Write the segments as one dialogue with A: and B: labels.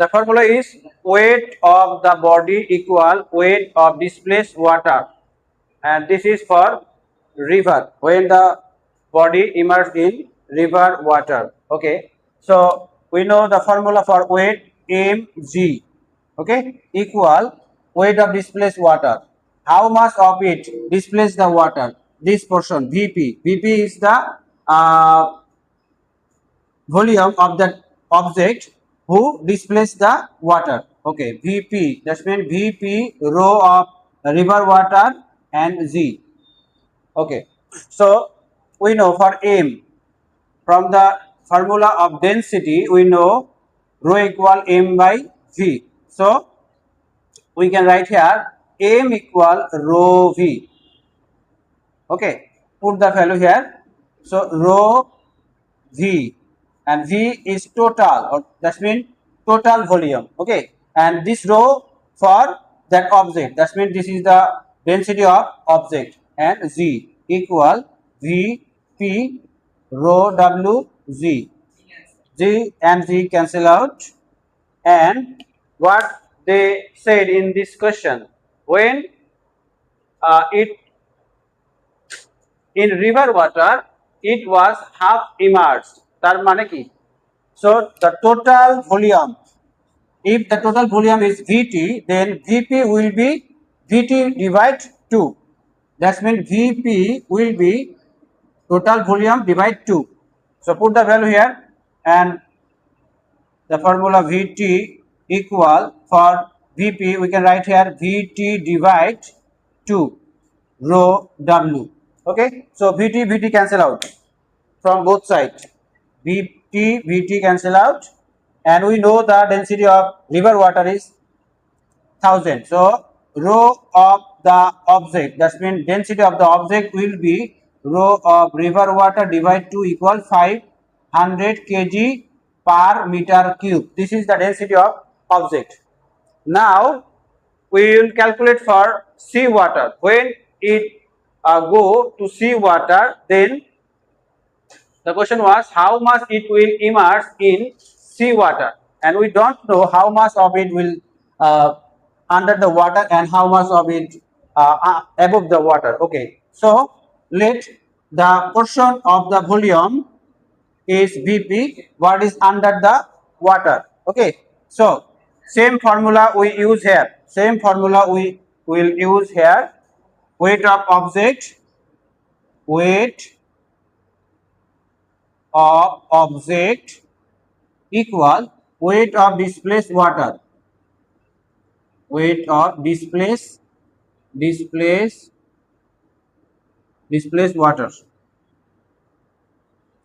A: The formula is weight of the body equal weight of displaced water, and this is for river when the body immersed in river water. Okay, so we know the formula for weight mg, okay, equal weight of displaced water. How much of it displaces the water? This portion vp is the volume of that object who displaces the water. Okay, vp, that means vp rho of river water and z. Okay, so we know for m, from the formula of density we know rho equal m by v. So we can write here m equal rho v. Okay, put the value here. So rho v, and v is total, or that means total volume. Okay, and this rho for that object, that means this is the density of object, and z equal v p rho w z. Z and z cancel out, and what they said in this question, when it in river water it was half immersed, তার মানে কি? So the total volume, if the total volume is Vt, then Vp will be Vt divide 2. That means Vp will be total volume divide 2. So put the value here, and the formula Vt equal for Vp we can write here Vt divide 2 rho W. Okay, so Vt cancel out from both sides. Vt cancel out, and we know the density of river water is 1000. So rho of the object, that means density of the object will be rho of river water divide 2 equal 500 kg per meter cube. This is the density of object. Now we will calculate for sea water. When it go to sea water, then the question was how much it will immerse in sea water, and we don't know how much of it will under the water and how much of it above the water. Okay, so let the portion of the volume is Vp, what is under the water. Okay, so same formula we use here, same formula we will use here. Weight of object, weight of object equal weight of displaced water, weight of displaced water.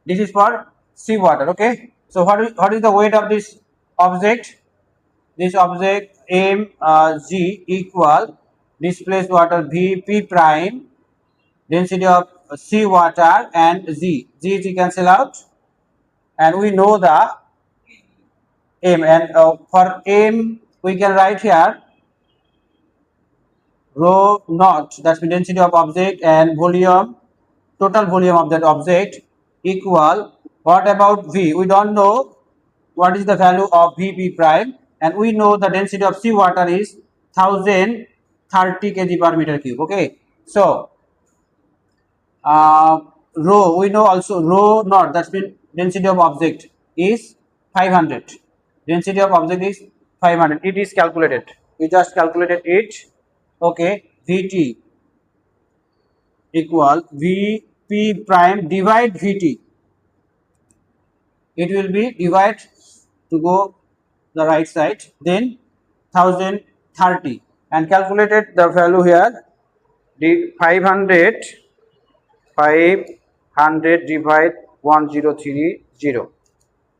A: This is for sea water. Okay, so what is the weight of this object? This object m g equal displaced water Vp prime, density of sea water, and z cancel out, and we know the m, and for m we can write here rho naught, that's the density of object, and volume, total volume of that object equal, what about v? We don't know what is the value of Vp prime, and we know the density of sea water is 1030 kg per meter cube. Okay, so rho, we know also rho naught, that's means density of object is 500. Density of object is 500. It is calculated. We just calculated it. Okay, Vt equal Vp prime divide Vt. It will be divide to go the right side, then 1030, and calculated the value here. The 500 divide 1030,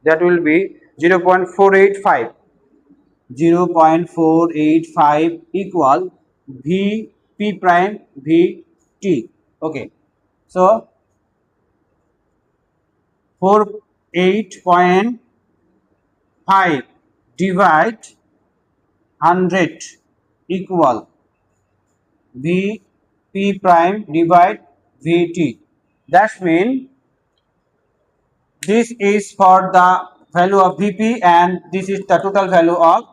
A: that will be 0.485. 0.485 equal Vp prime Vt. Okay, so 48.5 divide 100 equal Vp prime divide Vt. That means this is for the value of Vp, and this is the total value of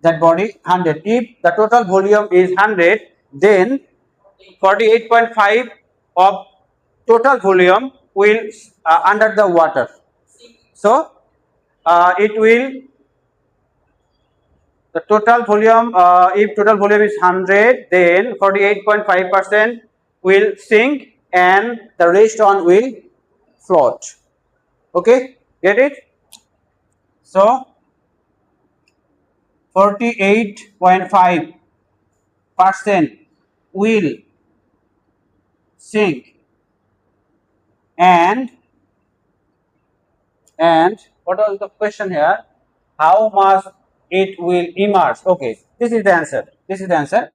A: that body 100. If the total volume is 100, then 48.5 of total volume will under the water. So it will, the total volume, if total volume is 100, then 48.5% will sink and the rest on will float. Okay, get it? So 48.5% will sink, and what was the question here? How much it will emerge? Okay, this is the answer. This is the answer.